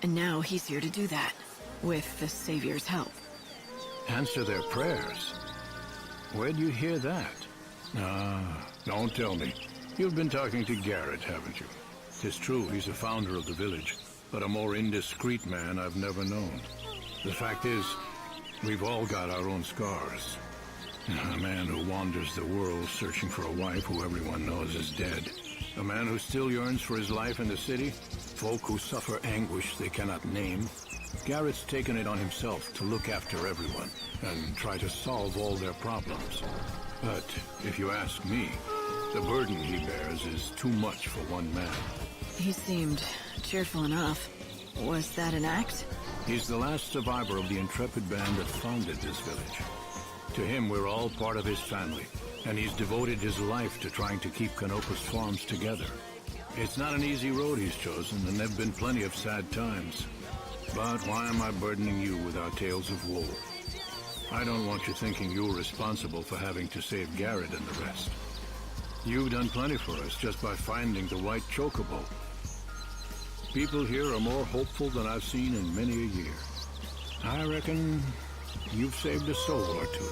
And now he's here to do that, with the Savior's help. Answer their prayers? Where'd you hear that? Don't tell me. You've been talking to Garrett, haven't you? 'Tis true, he's the founder of the village, but a more indiscreet man I've never known. The fact is, we've all got our own scars. A man who wanders the world searching for a wife who everyone knows is dead. A man who still yearns for his life in the city. Folk who suffer anguish they cannot name. Garrett's taken it on himself to look after everyone and try to solve all their problems. But if you ask me, the burden he bears is too much for one man. He seemed cheerful enough. Was that an act? He's the last survivor of the intrepid band that founded this village. To him, we're all part of his family, and he's devoted his life to trying to keep Canopus Farms together. It's not an easy road he's chosen, and there've been plenty of sad times. But why am I burdening you with our tales of woe? I don't want you thinking you're responsible for having to save Garrett and the rest. You've done plenty for us just by finding the white chocobo. People here are more hopeful than I've seen in many a year. I reckon you've saved a soul or two.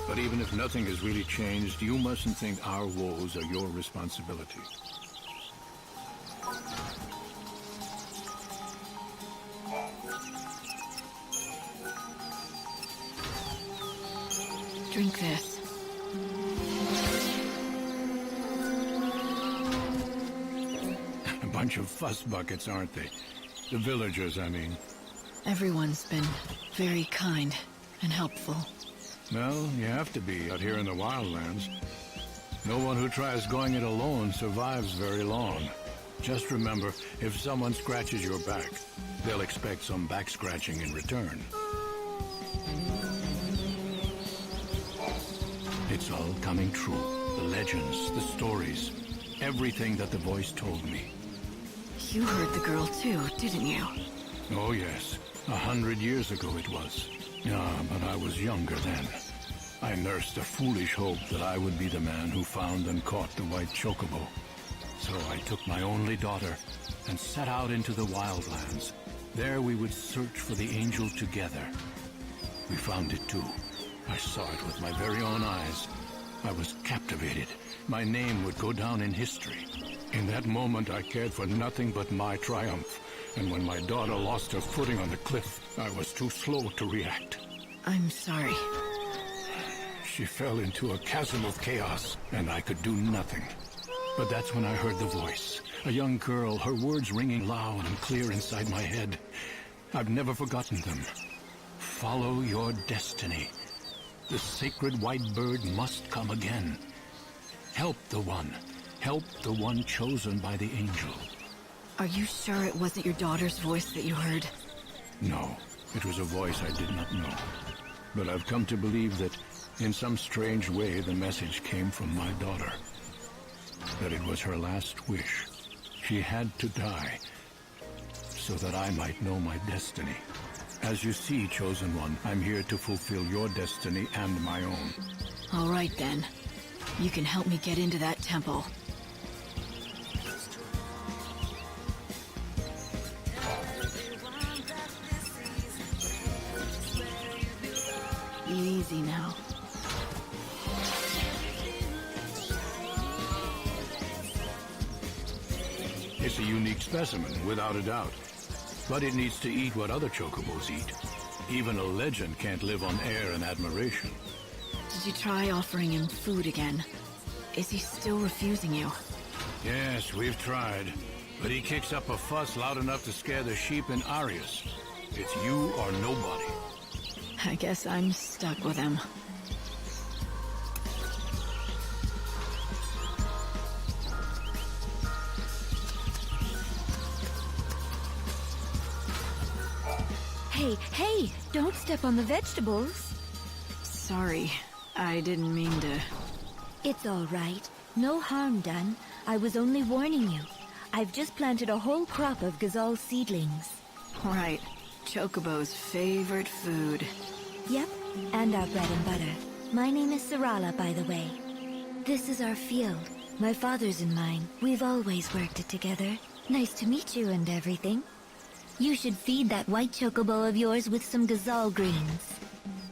But even if nothing has really changed, you mustn't think our woes are your responsibility. Drink this. A bunch of fuss buckets, aren't they? The villagers, I mean. Everyone's been very kind and helpful. Well, you have to be out here in the wildlands. No one who tries going it alone survives very long. Just remember, if someone scratches your back, they'll expect some back scratching in return. It's all coming true. The legends, the stories, everything that the voice told me. You heard the girl too, didn't you? Oh yes, 100 years ago it was. Yeah, but I was younger then. I nursed a foolish hope that I would be the man who found and caught the white chocobo. So I took my only daughter and set out into the wildlands. There we would search for the angel together. We found it too. I saw it with my very own eyes. I was captivated. My name would go down in history. In that moment I cared for nothing but my triumph. And when my daughter lost her footing on the cliff, I was too slow to react. I'm sorry. She fell into a chasm of chaos, and I could do nothing. But that's when I heard the voice. A young girl, her words ringing loud and clear inside my head. I've never forgotten them. Follow your destiny. The sacred white bird must come again. Help the one. Help the one chosen by the angel. Are you sure it wasn't your daughter's voice that you heard? No, it was a voice I did not know. But I've come to believe that in some strange way the message came from my daughter. That it was her last wish. She had to die so that I might know my destiny. As you see, Chosen One, I'm here to fulfill your destiny and my own. All right then. You can help me get into that temple. Easy now. It's a unique specimen, without a doubt. But it needs to eat what other chocobos eat. Even a legend can't live on air and admiration. Did you try offering him food again? Is he still refusing you? Yes, we've tried. But he kicks up a fuss loud enough to scare the sheep in Arius. It's you or nobody. I guess I'm stuck with him. Hey, don't step on the vegetables. Sorry, I didn't mean to... It's all right. No harm done. I was only warning you. I've just planted a whole crop of gazelle seedlings. Right, Chocobo's favorite food. Yep, and our bread and butter. My name is Sarala, by the way. This is our field. My father's and mine. We've always worked it together. Nice to meet you and everything. You should feed that white chocobo of yours with some gazelle greens.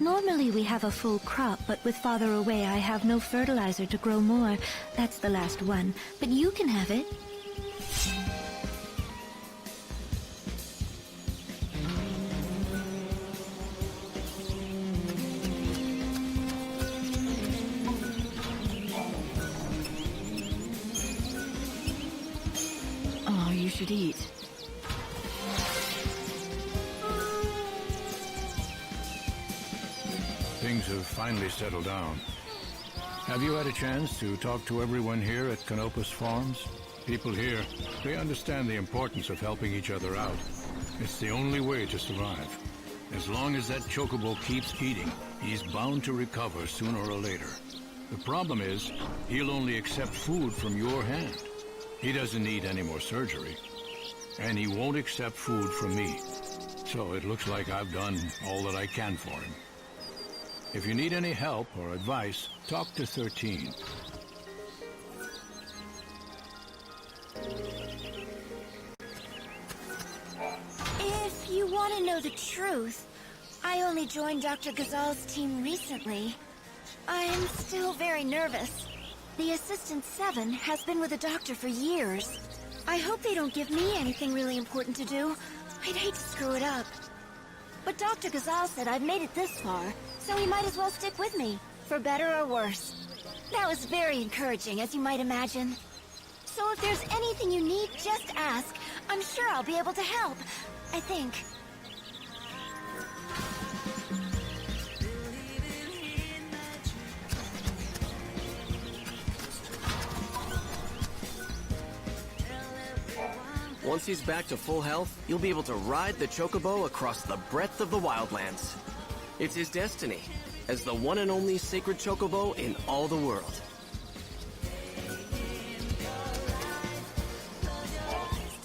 Normally we have a full crop, but with Father away I have no fertilizer to grow more. That's the last one, but you can have it. Oh, you should eat. Things have finally settled down. Have you had a chance to talk to everyone here at Canopus Farms? People here, they understand the importance of helping each other out. It's the only way to survive. As long as that chocobo keeps eating, he's bound to recover sooner or later. The problem is, he'll only accept food from your hand. He doesn't need any more surgery. And he won't accept food from me. So it looks like I've done all that I can for him. If you need any help or advice, talk to 13. If you want to know the truth, I only joined Dr. Gazal's team recently. I'm still very nervous. The Assistant 7 has been with the doctor for years. I hope they don't give me anything really important to do. I'd hate to screw it up. But Dr. Gazal said I've made it this far, so he might as well stick with me, for better or worse. That was very encouraging, as you might imagine. So if there's anything you need, just ask. I'm sure I'll be able to help. I think. Once he's back to full health, you'll be able to ride the chocobo across the breadth of the wildlands. It's his destiny, as the one and only sacred chocobo in all the world.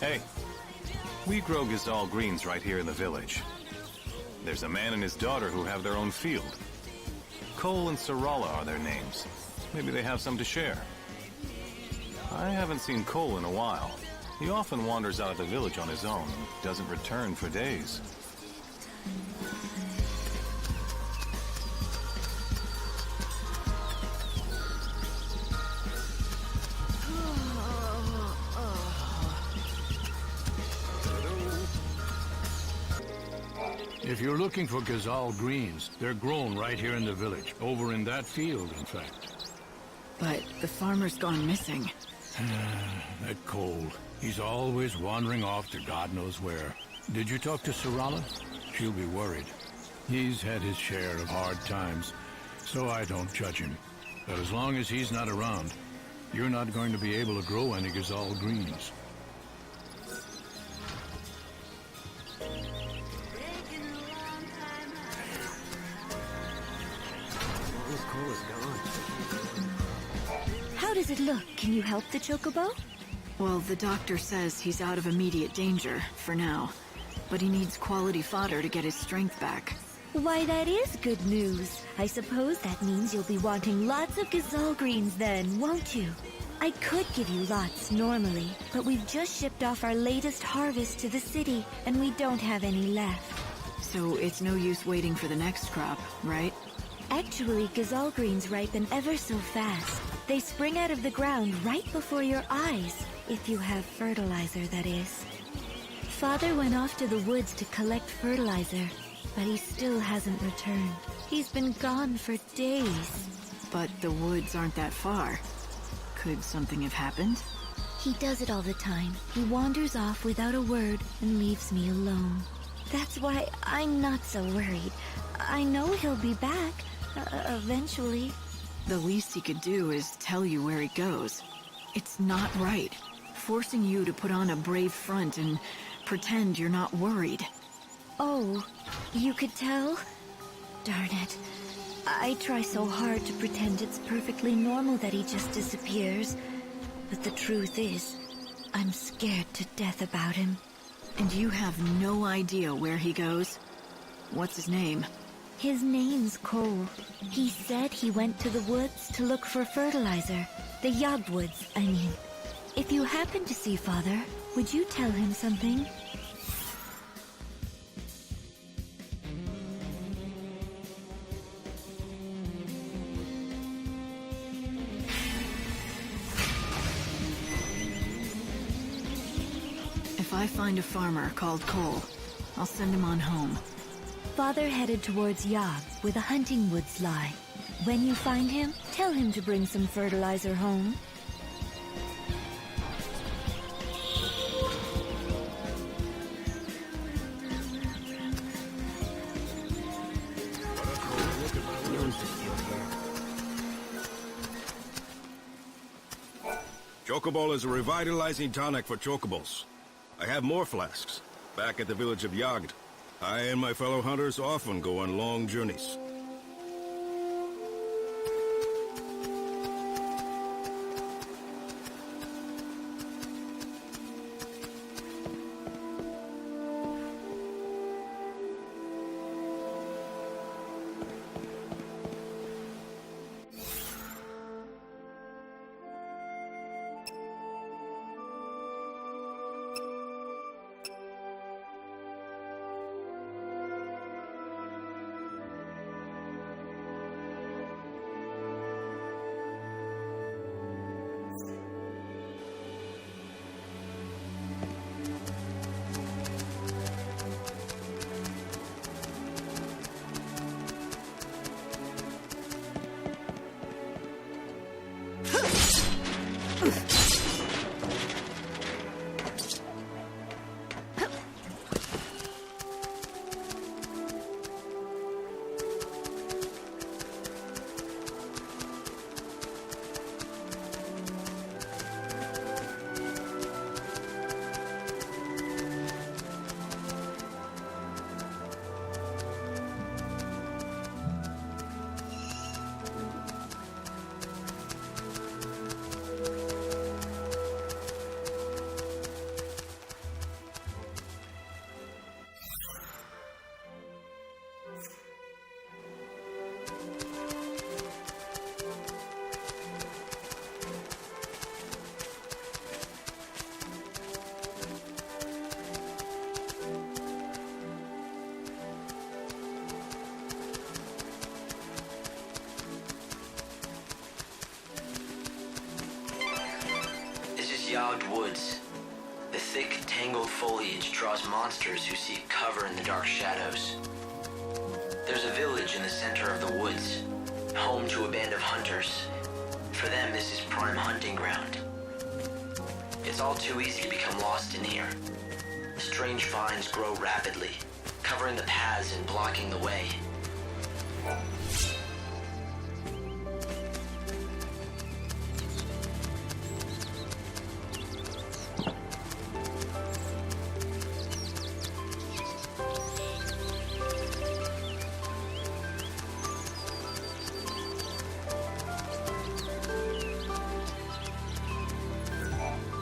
Hey, we grow gazelle greens right here in the village. There's a man and his daughter who have their own field. Cole and Sarala are their names. Maybe they have some to share. I haven't seen Cole in a while. He often wanders out of the village on his own and doesn't return for days. If you're looking for gazelle greens, they're grown right here in the village, over in that field, in fact. But the farmer's gone missing. That Cole. He's always wandering off to God knows where. Did you talk to Sarala? She'll be worried. He's had his share of hard times, so I don't judge him. But as long as he's not around, you're not going to be able to grow any gazelle greens. How does it look? Can you help the chocobo? Well, the doctor says he's out of immediate danger, for now. But he needs quality fodder to get his strength back. Why, that is good news. I suppose that means you'll be wanting lots of gazelle greens then, won't you? I could give you lots normally, but we've just shipped off our latest harvest to the city, and we don't have any left. So it's no use waiting for the next crop, right? Actually, gazelle greens ripen ever so fast. They spring out of the ground right before your eyes, if you have fertilizer, that is. Father went off to the woods to collect fertilizer, but he still hasn't returned. He's been gone for days. But the woods aren't that far. Could something have happened? He does it all the time. He wanders off without a word and leaves me alone. That's why I'm not so worried. I know he'll be back, eventually. The least he could do is tell you where he goes. It's not right. Forcing you to put on a brave front and pretend you're not worried. Oh, you could tell? Darn it. I try so hard to pretend it's perfectly normal that he just disappears. But the truth is, I'm scared to death about him. And you have no idea where he goes? What's his name? His name's Cole. He said he went to the woods to look for fertilizer. The Yogwoods, I mean. If you happen to see Father, would you tell him something? If I find a farmer called Cole, I'll send him on home. Father headed towards Yab, where the hunting woods lie. When you find him, tell him to bring some fertilizer home. Chocobol is a revitalizing tonic for chocobos. I have more flasks, back at the village of Yagd. I and my fellow hunters often go on long journeys. Yagd Woods. The thick, tangled foliage draws monsters who seek cover in the dark shadows. There's a village in the center of the woods, home to a band of hunters. For them, this is prime hunting ground. It's all too easy to become lost in here. Strange vines grow rapidly, covering the paths and blocking the way.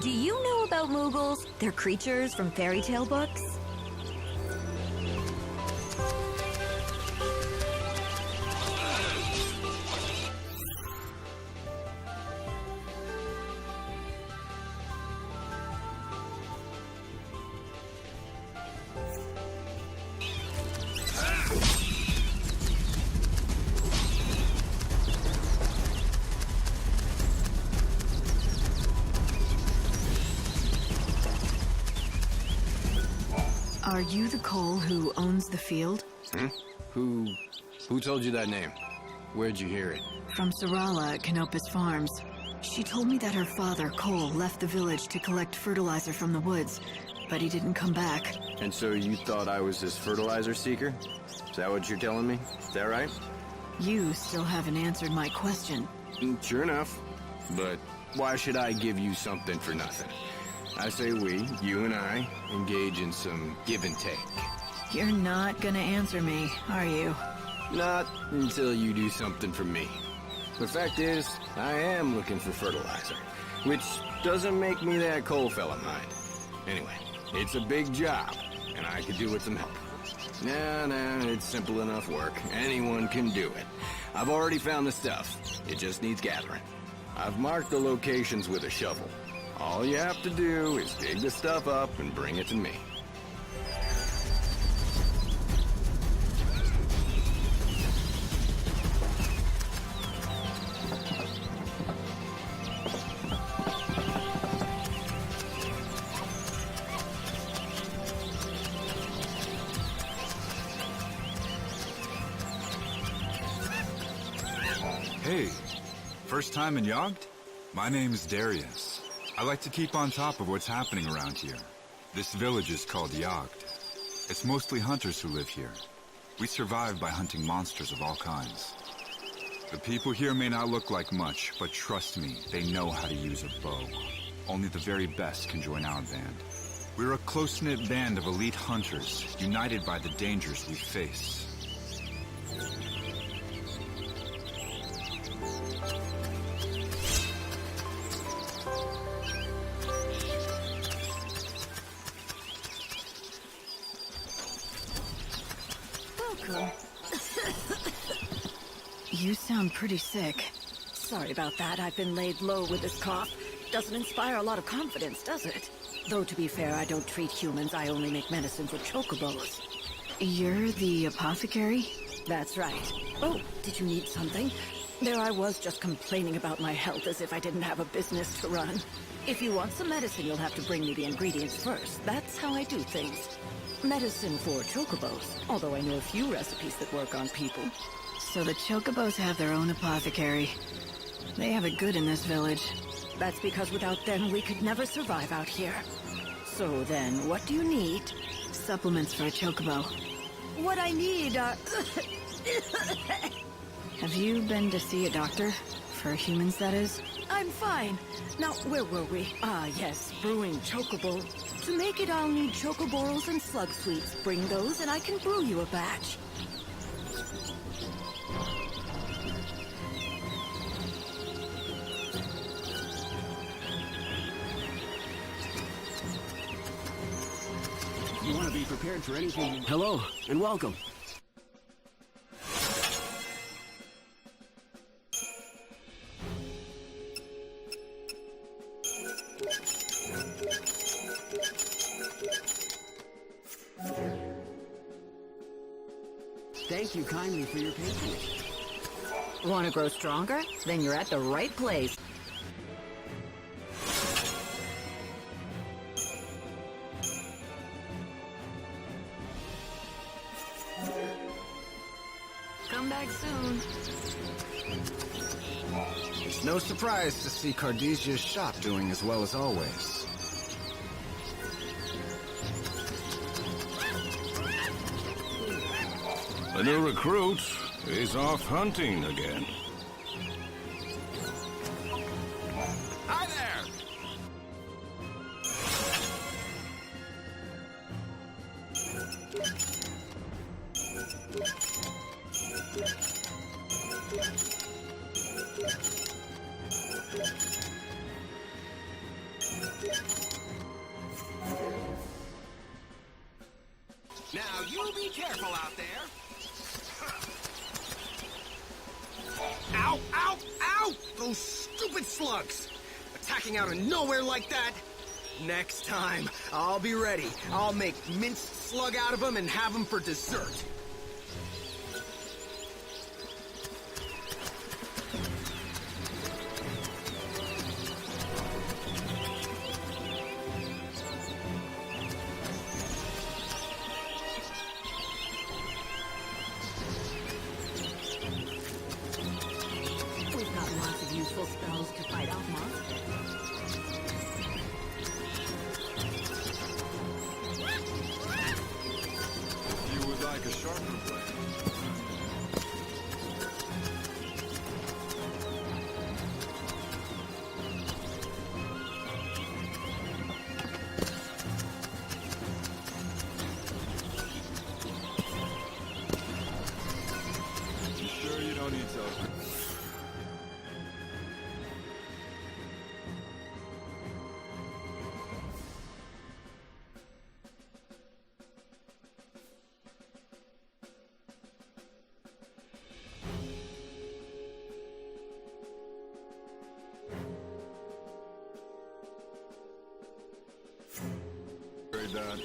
Do you know about Moogles? They're creatures from fairy tale books. Are you the Cole who owns the field? Who told you that name? Where'd you hear it? From Sarala at Canopus Farms. She told me that her father, Cole, left the village to collect fertilizer from the woods, but he didn't come back. And so you thought I was this fertilizer seeker? Is that what you're telling me? Is that right? You still haven't answered my question. Sure enough. But why should I give you something for nothing? I say we, you and I, engage in some give and take. You're not gonna answer me, are you? Not until you do something for me. The fact is, I am looking for fertilizer, which doesn't make me that Cole fella, mind. Anyway, it's a big job, and I could do with some help. Nah, it's simple enough work. Anyone can do it. I've already found the stuff. It just needs gathering. I've marked the locations with a shovel. All you have to do is dig the stuff up and bring it to me. Hey, first time in Yogd? My name is Darius. I like to keep on top of what's happening around here. This village is called Yogd. It's mostly hunters who live here. We survive by hunting monsters of all kinds. The people here may not look like much, but trust me, they know how to use a bow. Only the very best can join our band. We're a close-knit band of elite hunters, united by the dangers we face. Welcome. You sound pretty sick. Sorry about that. I've been laid low with this cough. Doesn't inspire a lot of confidence, does it? Though to be fair, I don't treat humans. I only make medicine for chocobos. You're the apothecary? That's right. Oh, did you need something? There I was just complaining about my health as if I didn't have a business to run. If you want some medicine, you'll have to bring me the ingredients first. That's how I do things. Medicine for chocobos, although I know a few recipes that work on people. So the chocobos have their own apothecary. They have it good in this village. That's because without them, we could never survive out here. So then, what do you need? Supplements for a chocobo. What I need are... Have you been to see a doctor? For humans, that is? I'm fine. Now, where were we? Ah, yes, brewing chocobo. To make it, I'll need chocoborals and slug sweets. Bring those, and I can brew you a batch. You want to be prepared for anything. Hello, and welcome. Thank you kindly for your patience. Want to grow stronger? Then you're at the right place. Come back soon. It's no surprise to see Cardesia's shop doing as well as always. The new recruit is off hunting again. Hi there! Now, you be careful out there. Ow! Ow! Ow! Those stupid slugs! Attacking out of nowhere like that? Next time, I'll be ready. I'll make minced slug out of them and have them for dessert. We've got lots of useful spells to fight off monsters. You would like a sharper blade? You sure you don't need to? Very bad.